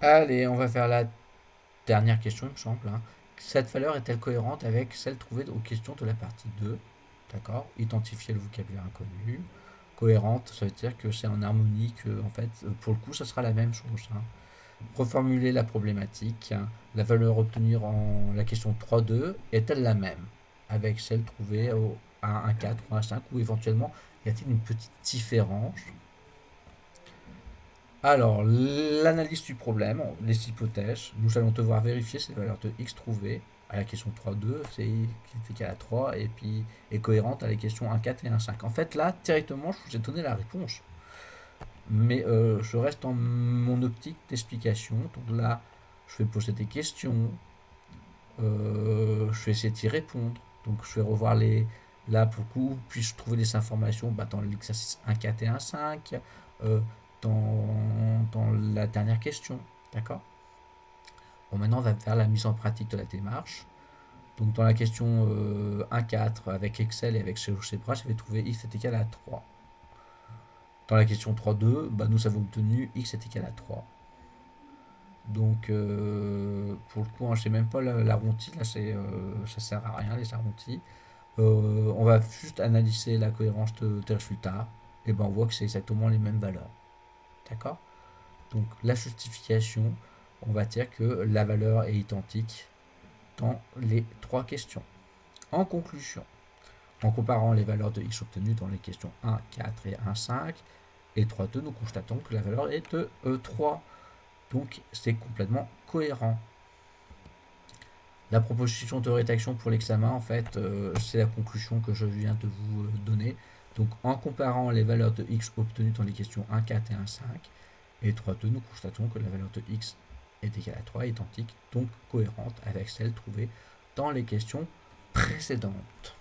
Allez, on va faire la dernière question, il me semble, hein. Cette valeur est-elle cohérente avec celle trouvée aux questions de la partie 2? D'accord. Identifier le vocabulaire inconnu. Cohérente, ça veut dire que c'est en harmonie, que en fait, pour le coup, ça sera la même chose, hein. Reformuler la problématique, hein. La valeur obtenue en la question 3.2 est-elle la même avec celle trouvée à 1.4 ou 1.5, ou éventuellement y a-t-il une petite différence? Alors, l'analyse du problème, les hypothèses, nous allons devoir vérifier si la valeur de x trouvée à la question 3.2, c'est qui est égal à 3, et puis est cohérente à la question 1.4 et 1.5. En fait, là, directement, je vous ai donné la réponse. Mais je reste dans mon optique d'explication. Donc là, je vais poser des questions, je vais essayer d'y répondre. Donc je vais revoir les... Là, pour le coup, puis-je trouver des informations dans l'exercice 1.4 et 1.5, euh, dans la dernière question. D'accord. Bon, maintenant, on va faire la mise en pratique de la démarche. Donc dans la question 1.4, avec Excel et avec GeoGebra, j'avais trouvé x est égal à 3. Dans la question 3.2, nous avons obtenu x est égal à 3. Donc, pour le coup, hein, je sais même pas l'arrondi, là, ça sert à rien, les arrondis. On va juste analyser la cohérence des résultats, et on voit que c'est exactement les mêmes valeurs. D'accord. Donc, la justification, on va dire que la valeur est identique dans les trois questions. En conclusion, en comparant les valeurs de x obtenues dans les questions 1, 4 et 1, 5 et 3, 2, nous constatons que la valeur est de 3. Donc, c'est complètement cohérent. La proposition de rédaction pour l'examen, en fait, c'est la conclusion que je viens de vous donner. Donc, en comparant les valeurs de x obtenues dans les questions 1, 4 et 1, 5 et 3, 2, nous constatons que la valeur de x est égale à 3, identique, donc cohérente avec celle trouvée dans les questions précédentes.